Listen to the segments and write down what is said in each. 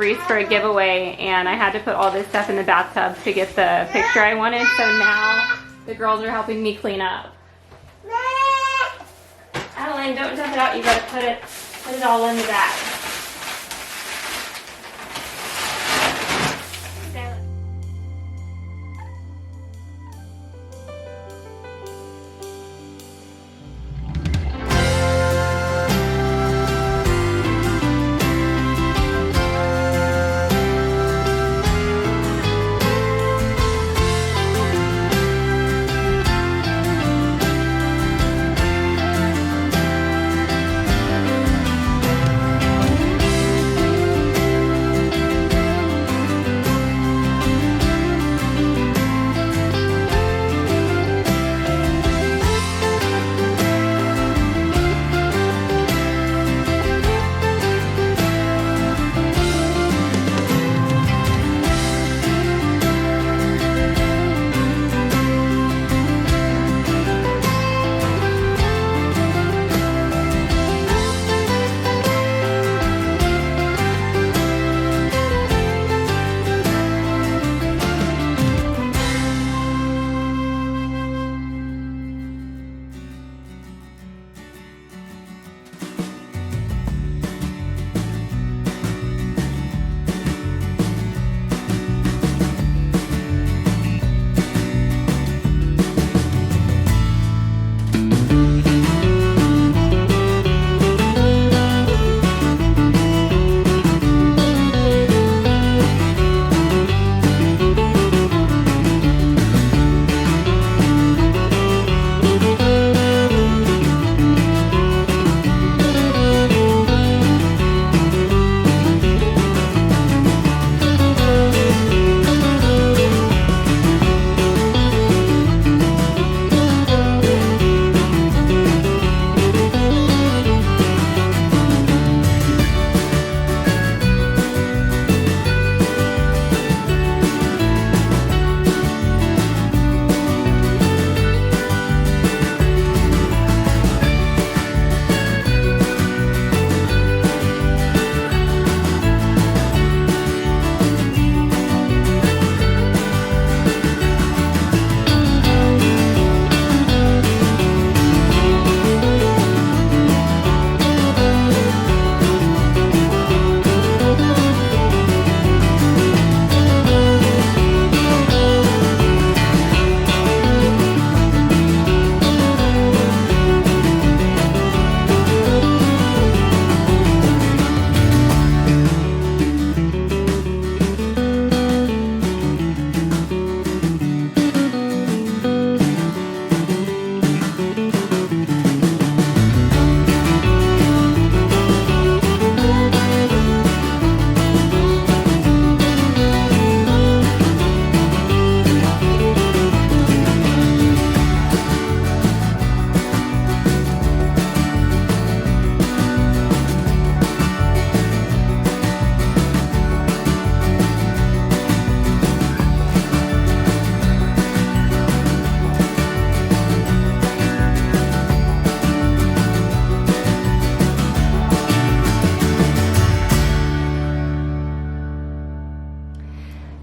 Reese for a giveaway, and I had to put all this stuff in the bathtub to get the picture I wanted, so now the girls are helping me clean up. Adeline, don't dump it out. You gotta put it all in the bag.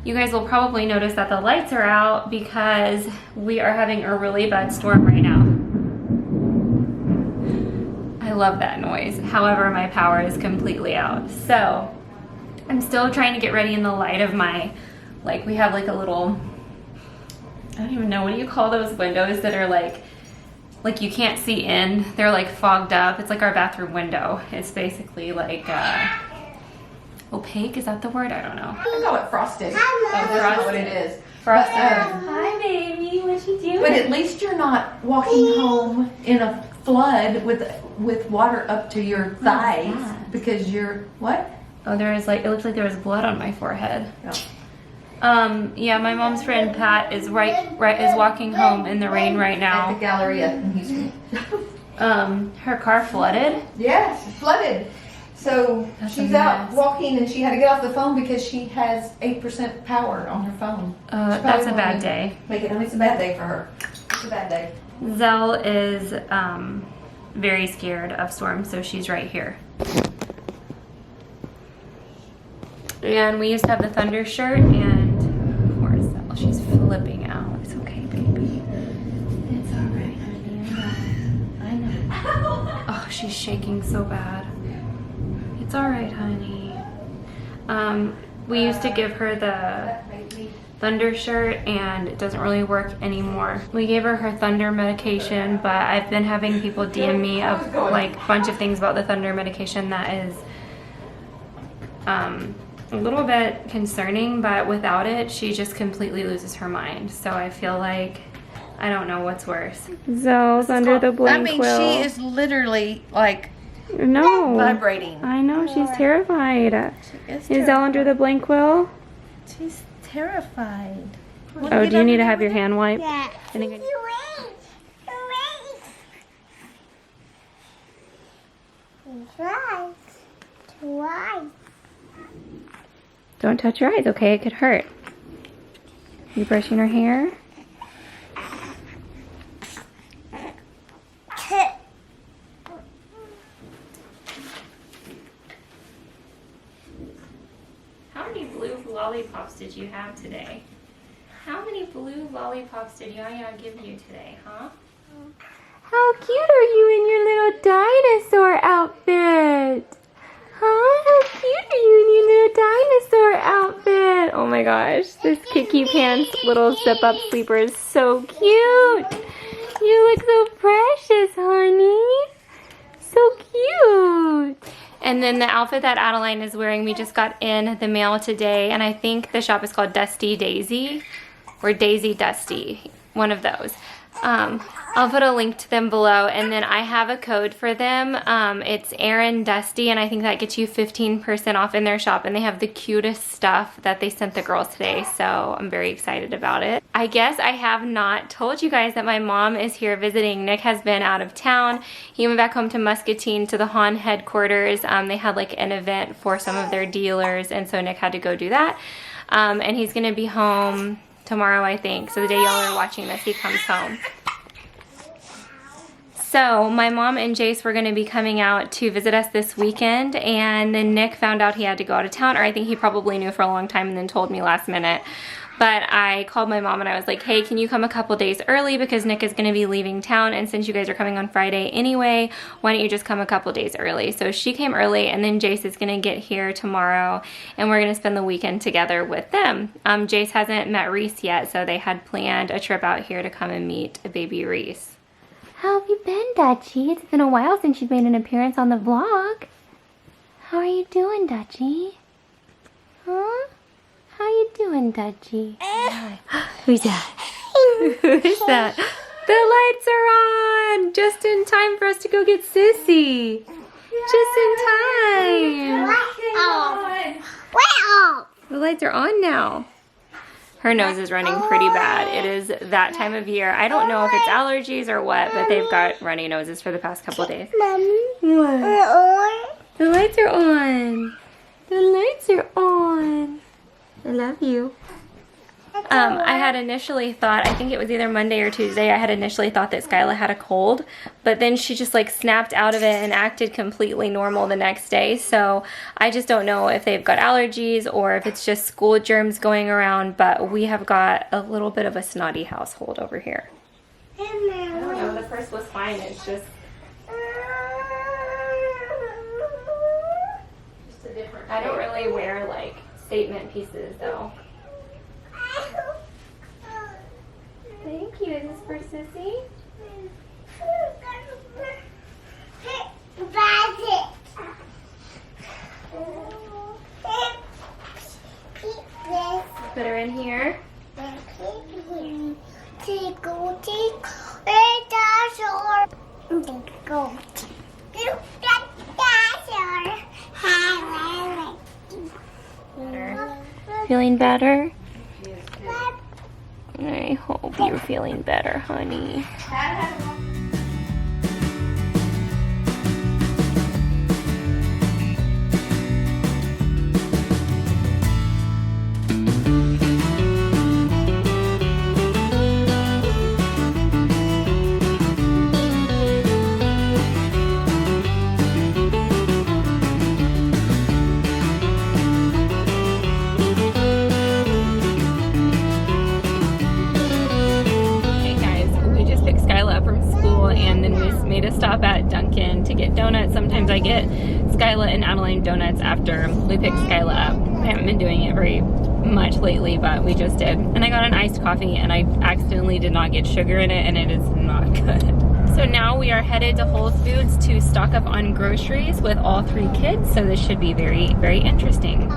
You guys will probably notice that the lights are out because we are having a really bad storm right now. I love that noise. However, my power is completely out. So I'm still trying to get ready in the light of my, like, we have like a little, I don't even know, what do you call those windows that are like you can't see in? They're like fogged up. It's like our bathroom window. It's basically like opaque, is that the word? I don't know. I call it frosted. Oh, that's not what it is. Frosted. Hi, baby. What you doing? But at least you're not walking home in a flood with water up to your thighs because you're what? Oh, there is like, it looks like there was blood on my forehead. Oh. Yeah, my mom's friend Pat is is walking home in the rain right now. At the Galleria in Houston. Her car flooded. Yes, flooded. So she's out walking and she had to get off the phone because she has 8% power on her phone. That's a bad day. It's a bad day for her. It's a bad day. Zell is very scared of storms, so she's right here. And we used to have the Thunder shirt, and poor Estelle, she's flipping out. It's okay, baby. It's all right, honey. I know. Oh, she's shaking so bad. It's all right, honey. We used to give her the Thunder shirt, and it doesn't really work anymore. We gave her her Thunder medication, but I've been having people DM me of like a bunch of things about the Thunder medication that is a little bit concerning, but without it, she just completely loses her mind. So I feel like I don't know what's worse. Zoe's under the blank quill. she is literally like vibrating. I know, she's terrified. She is Is Zell under the blank quill? She's terrified. Oh, do you need to have your hand wiped? Yeah. Twice. Don't touch your eyes, okay? It could hurt. You brushing her hair? How many blue lollipops did you have today? How many blue lollipops did YAYA give you today, huh? How cute are you in your little dinosaur outfit? Huh? How cute are you in your little dinosaur outfit? Oh my gosh, this Kiki Pants little zip-up sleeper is so cute. You look so precious, honey. So cute. And then the outfit that Adeline is wearing, we just got in the mail today, and I think the shop is called Dusty Daisy or Daisy Dusty, one of those. I'll put a link to them below, and then I have a code for them. It's Aaryn Dusty, and I think that gets you 15% off in their shop, and they have the cutest stuff that they sent the girls today, so I'm very excited about it. I guess I have not told you guys that my mom is here visiting. Nick has been out of town. He went back home to Muscatine to the Han headquarters. They had like an event for some of their dealers, and so Nick had to go do that. And he's gonna be home tomorrow, I think. So the day y'all are watching this, he comes home. So my mom and Jace were going to be coming out to visit us this weekend, and then Nick found out he had to go out of town, or I think he probably knew for a long time and then told me last minute. But I called my mom and I was like, hey, can you come a couple days early because Nick is going to be leaving town, and since you guys are coming on Friday anyway, why don't you just come a couple days early? So she came early, and then Jace is going to get here tomorrow, and we're going to spend the weekend together with them. Jace hasn't met Reese yet, so they had planned a trip out here to come and meet a baby Reese. How have you been, Dutchie? It's been a while since you've made an appearance on the vlog. How are you doing, Dutchie? Huh? How you doing, Dutchie? Who's that? Who's that? The lights are on! Just in time for us to go get Sissy. Just in time. The lights are on now. Her nose is running pretty bad. It is that time of year. I don't know if it's allergies or what, but they've got runny noses for the past couple of days. What? The lights are on. The lights are on. I love you. I had initially thought, I think it was either Monday or Tuesday, I had initially thought that Skyla had a cold, but then she just like snapped out of it and acted completely normal the next day. So I just don't know if they've got allergies or if it's just school germs going around, but we have got a little bit of a snotty household over here. I don't know, the first was fine, it's just a different, I don't really wear like statement pieces though. Thank you. Is this for Sissy? Put her in here. Better. Feeling better? I hope you're feeling better, honey. me to stop at Dunkin' to get donuts. Sometimes I get Skyla and Adeline donuts after we pick Skyla up. I haven't been doing it very much lately, but we just did. And I got an iced coffee and I accidentally did not get sugar in it, and it is not good. So now we are headed to Whole Foods to stock up on groceries with all 3 kids. So this should be very, very interesting.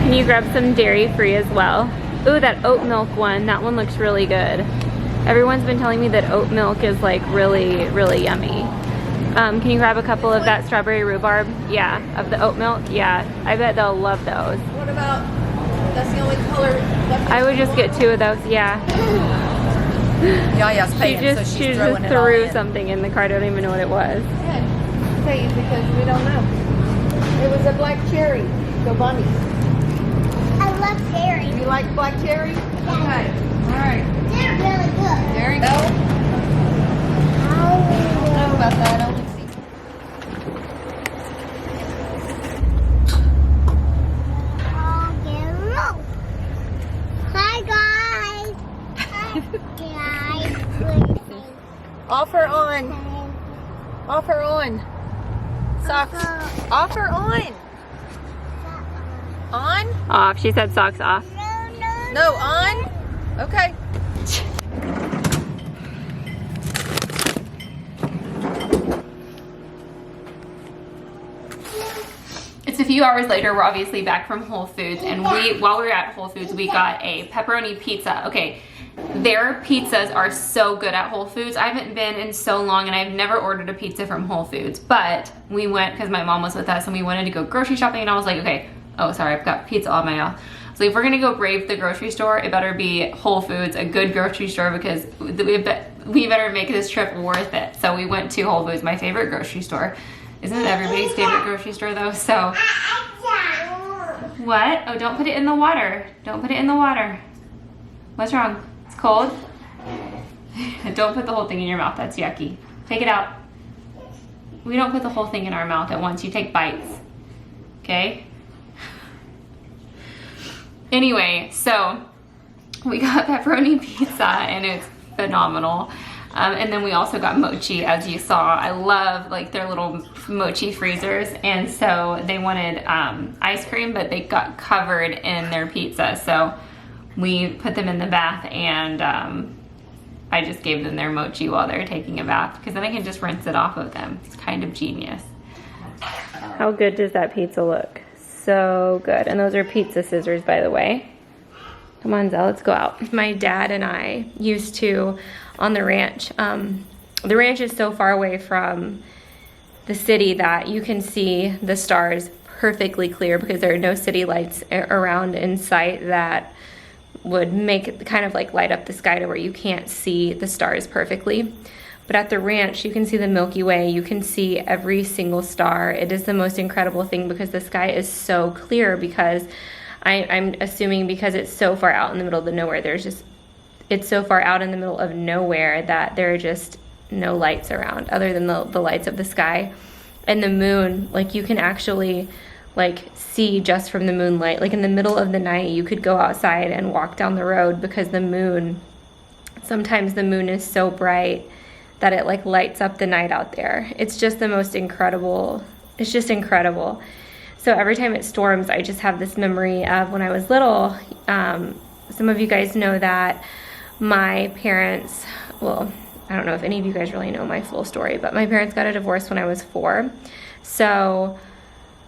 Can you grab some dairy-free as well? Ooh, that oat milk one, that one looks really good. Everyone's been telling me that oat milk is like really, really yummy. Can you grab a couple of that strawberry rhubarb? Yeah, of the oat milk? Yeah, I bet they'll love those. What about, that's the only color left? I would just get 2 of those, yeah. Yaya's paying, She just threw something in the car, I don't even know what it was. Yeah, paying because we don't know. It was a black cherry. Go bunnies. I love cherry. You like black cherry? Yeah. Okay, alright. They're really good. There you go. I don't know about that. I want to see. Hi guys. Hi guys. Offer on. Offer on. Socks. Offer on. On? Off, she said socks off. No, on? Okay. It's a few hours later, we're obviously back from Whole Foods, and while we were at Whole Foods, we got a pepperoni pizza. Okay, their pizzas are so good at Whole Foods. I haven't been in so long, and I've never ordered a pizza from Whole Foods, but we went because my mom was with us, and we wanted to go grocery shopping, and I was like, okay, oh, sorry, I've got pizza all in my mouth. So if we're gonna go brave the grocery store, it better be Whole Foods, a good grocery store, because we better make this trip worth it. So we went to Whole Foods, my favorite grocery store. Isn't it everybody's favorite grocery store though? So, what? Oh, don't put it in the water. Don't put it in the water. What's wrong? It's cold? Don't put the whole thing in your mouth, that's yucky. Take it out. We don't put the whole thing in our mouth at once, you take bites. Okay? Anyway, so we got pepperoni pizza and it's phenomenal. And then we also got mochi, as you saw. I love like their little mochi freezers, and so they wanted ice cream, but they got covered in their pizza. So we put them in the bath, and I just gave them their mochi while they're taking a bath, because then I can just rinse it off of them. It's kind of genius. How good does that pizza look? So good. And those are pizza scissors, by the way. Come on, Zell, let's go out. My dad and I used to, on the ranch, the ranch is so far away from the city that you can see the stars perfectly clear, because there are no city lights around in sight that would make it kind of like light up the sky to where you can't see the stars perfectly. But at the ranch, you can see the Milky Way. You can see every single star. It is the most incredible thing, because the sky is so clear, because I'm assuming because it's so far out in the middle of the nowhere, it's so far out in the middle of nowhere that there are just no lights around other than the lights of the sky. And the moon, like you can actually like see just from the moonlight. Like in the middle of the night, you could go outside and walk down the road, because the moon, sometimes the moon is so bright that it like lights up the night out there. It's just the most incredible, it's just incredible. So every time it storms, I just have this memory of when I was little. Some of you guys know that my parents, well, I don't know if any of you guys really know my full story, but my parents got a divorce when I was 4. So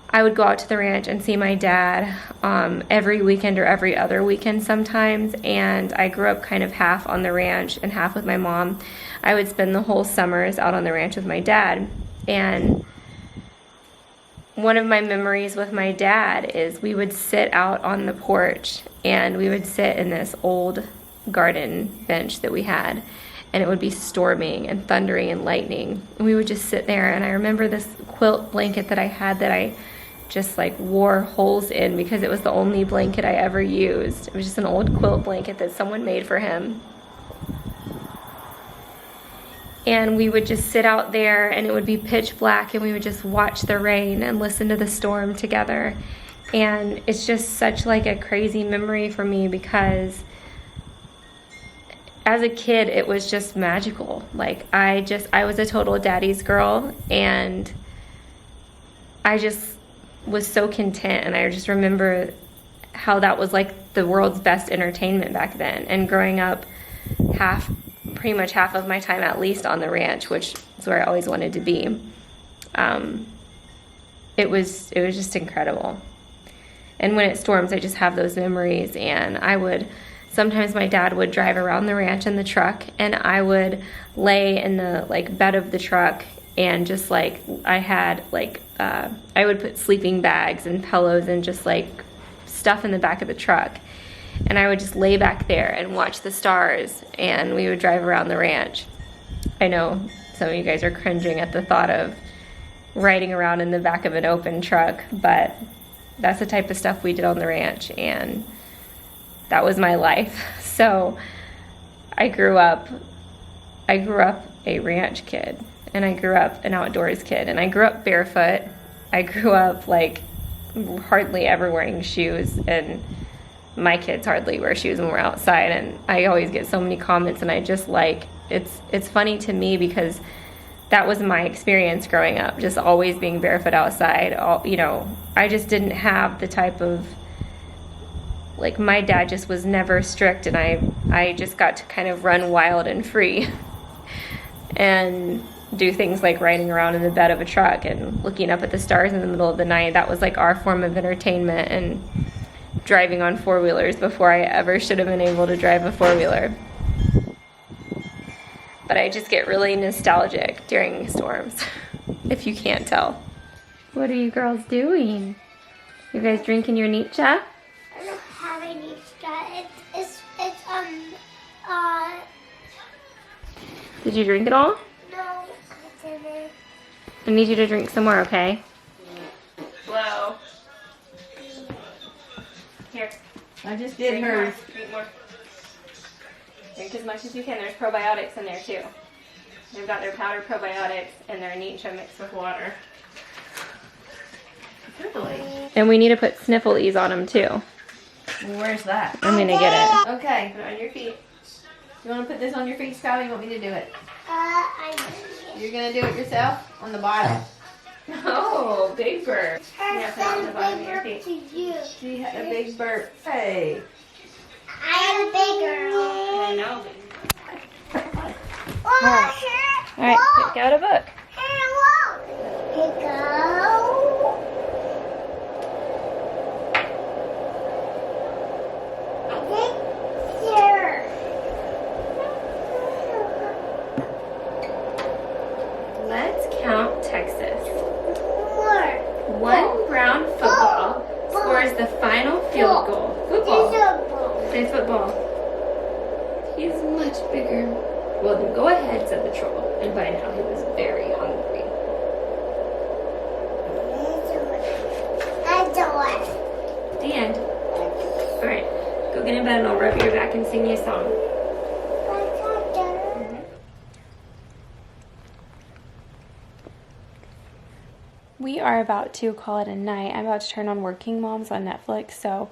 I would go out to the ranch and see my dad every weekend or every other weekend sometimes, and I grew up kind of half on the ranch and half with my mom. I would spend the whole summers out on the ranch with my dad, and one of my memories with my dad is we would sit out on the porch, and we would sit in this old garden bench that we had, and it would be storming and thundering and lightning, and we would just sit there. And I remember this quilt blanket that I had that I just like wore holes in, because it was the only blanket I ever used. It was just an old quilt blanket that someone made for him. And we would just sit out there, and it would be pitch black, and we would just watch the rain and listen to the storm together. And it's just such like a crazy memory for me, because as a kid, it was just magical. Like, I was a total daddy's girl, and I just was so content. And I just remember how that was like the world's best entertainment back then. And growing up pretty much half of my time at least on the ranch, which is where I always wanted to be. It was just incredible. And when it storms, I just have those memories. And sometimes my dad would drive around the ranch in the truck, and I would lay in the like bed of the truck, and just like I would put sleeping bags and pillows and just like stuff in the back of the truck, and I would just lay back there and watch the stars, and we would drive around the ranch. I know some of you guys are cringing at the thought of riding around in the back of an open truck, but that's the type of stuff we did on the ranch, and that was my life. So I grew up a ranch kid, and I grew up an outdoors kid, and I grew up barefoot. I grew up like hardly ever wearing shoes, and my kids hardly wear shoes when we're outside, and I always get so many comments, and I just like, it's funny to me because that was my experience growing up, just always being barefoot outside. I just didn't have the type of, like, my dad just was never strict, and I just got to kind of run wild and free and do things like riding around in the bed of a truck and looking up at the stars in the middle of the night. That was like our form of entertainment, and driving on four-wheelers before I ever should have been able to drive a four-wheeler. But I just get really nostalgic during storms, if you can't tell. What are you girls doing? You guys drinking your Nietzsche? I don't have any Skyla. It's Did you drink it all? no, I didn't. I need you to drink some more, okay? Slow. Here. I just did Drink hers. more. Drink more. Drink as much as you can. There's probiotics in there too. They've got their powdered probiotics and their Nietzsche mixed with water. And we need to put sniffle-ease on them too. Where's that? I'm gonna get it. Okay. Put it on your feet. You want to put this on your feet, Skyla? You want me to do it? I know. You're going to do it yourself? On the bottom. Oh, big bird. Yeah, put it on the bottom of your Bigger feet. to you. She had a big burp. Hey. I am a big girl. I know. Oh, All right, pick out a book. Here we go. I think here. Let's count Texas. More. One Brown football scores the final field goal. Football. Say football. He's much bigger. Well, then go ahead, said the troll. And by now he was very hungry. I do it. The end. All right, go get in bed and I'll rub your back and sing you a song. We are about to call it a night. I'm about to turn on Working Moms on Netflix. So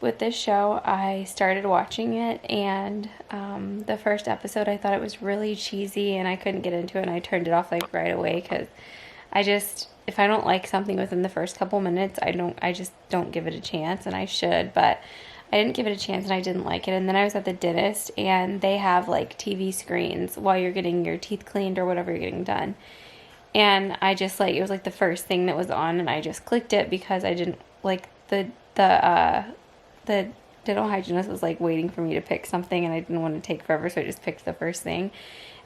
with this show, I started watching it, and the first episode, I thought it was really cheesy and I couldn't get into it, and I turned it off like right away because if I don't like something within the first couple minutes, I just don't give it a chance, and I should, but I didn't give it a chance and I didn't like it. And then I was at the dentist, and they have like TV screens while you're getting your teeth cleaned or whatever you're getting done. And I just it was like the first thing that was on, and I just clicked it because I didn't like the dental hygienist was like waiting for me to pick something, and I didn't want to take forever, so I just picked the first thing.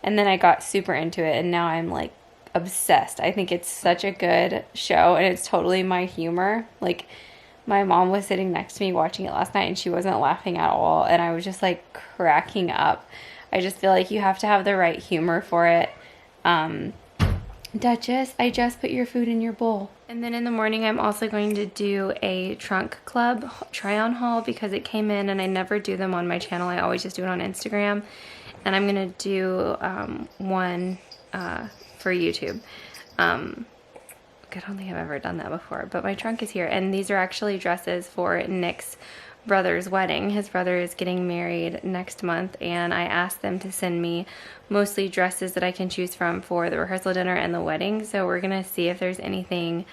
And then I got super into it, and now I'm like obsessed. I think it's such a good show, and it's totally my humor. Like, my mom was sitting next to me watching it last night, and she wasn't laughing at all, and I was just like cracking up. I just feel like you have to have the right humor for it. Duchess, I just put your food in your bowl. And then in the morning, I'm also going to do a trunk club try-on haul because it came in, and I never do them on my channel. I always just do it on Instagram. And I'm going to do one for YouTube. I don't think I've ever done that before, but my trunk is here. And these are actually dresses for Nick's brother's wedding. His brother is getting married next month, and I asked them to send me mostly dresses that I can choose from for the rehearsal dinner and the wedding. So we're gonna see if there's anything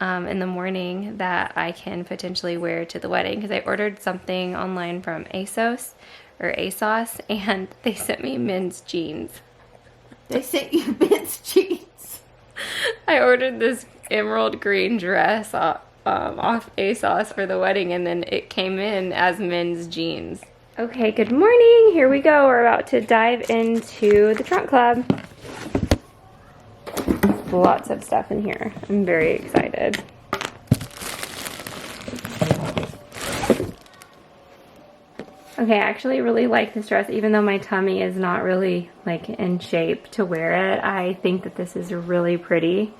in the morning that I can potentially wear to the wedding, because I ordered something online from ASOS, and they sent me men's jeans. They sent you men's jeans. I ordered this emerald green dress off ASOS for the wedding, and then it came in as men's jeans. Okay, good morning. Here we go. We're about to dive into the trunk club. Lots of stuff in here. I'm very excited. Okay, I actually really like this dress, even though my tummy is not really like in shape to wear it. I think that this is really pretty.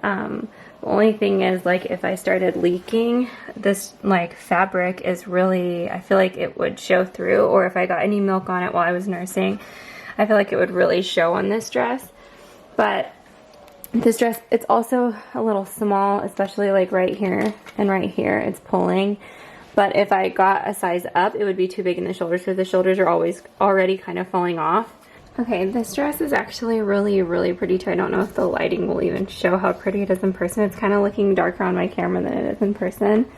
The only thing is, like, if I started leaking, this like fabric is really, I feel like it would show through, or if I got any milk on it while I was nursing, I feel like it would really show on this dress. But this dress, it's also a little small, especially like right here and right here, it's pulling. But if I got a size up, it would be too big in the shoulders, because the shoulders are always already kind of falling off. Okay, this dress is actually really, really pretty too. I don't know if the lighting will even show how pretty it is in person. It's kind of looking darker on my camera than it is in person.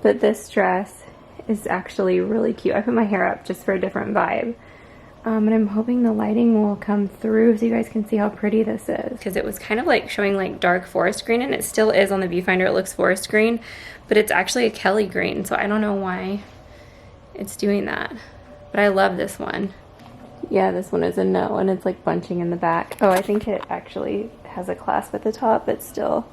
But this dress is actually really cute. I put my hair up just for a different vibe. And I'm hoping the lighting will come through so you guys can see how pretty this is. Because it was kind of like showing like dark forest green, and it still is on the viewfinder. It looks forest green, but it's actually a Kelly green. So I don't know why it's doing that. But I love this one. Yeah, this one is a no, and it's like bunching in the back. Oh, I think it actually has a clasp at the top, but still.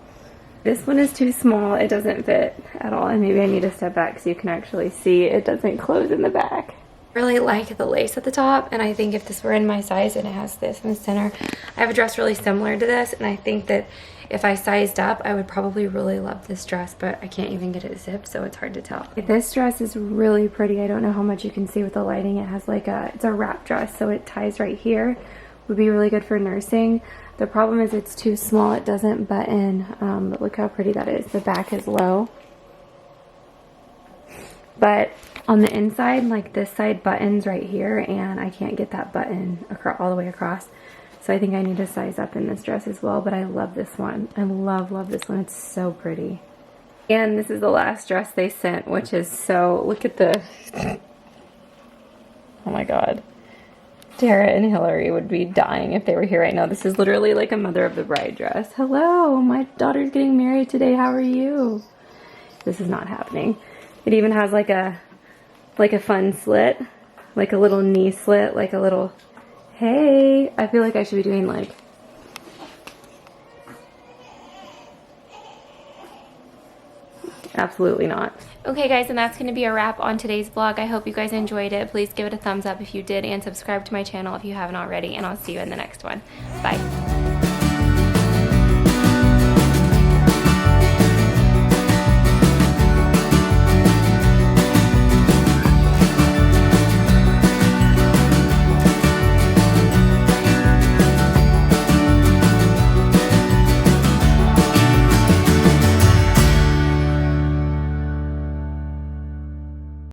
This one is too small. It doesn't fit at all, and maybe I need to step back so you can actually see it doesn't close in the back. Really like the lace at the top, and I think if this were in my size and it has this in the center, I have a dress really similar to this, and I think that if I sized up, I would probably really love this dress, but I can't even get it zipped, so it's hard to tell. This dress is really pretty. I don't know how much you can see with the lighting. It has like it's a wrap dress, so it ties right here. Would be really good for nursing. The problem is it's too small. It doesn't button, but look how pretty that is. The back is low. But on the inside, like this side buttons right here, and I can't get that button all the way across. So I think I need to size up in this dress as well, but I love this one. I love this one. It's so pretty. And this is the last dress they sent, which is so, look at the, oh my God. Tara and Hillary would be dying if they were here right now. This is literally like a mother of the bride dress. Hello, my daughter's getting married today. How are you? This is not happening. It even has like a fun slit, like a little knee slit, like a little, hey, I feel like I should be doing like, absolutely not. Okay guys, and that's going to be a wrap on today's vlog. I hope you guys enjoyed it. Please give it a thumbs up if you did, and subscribe to my channel if you haven't already, and I'll see you in the next one. Bye.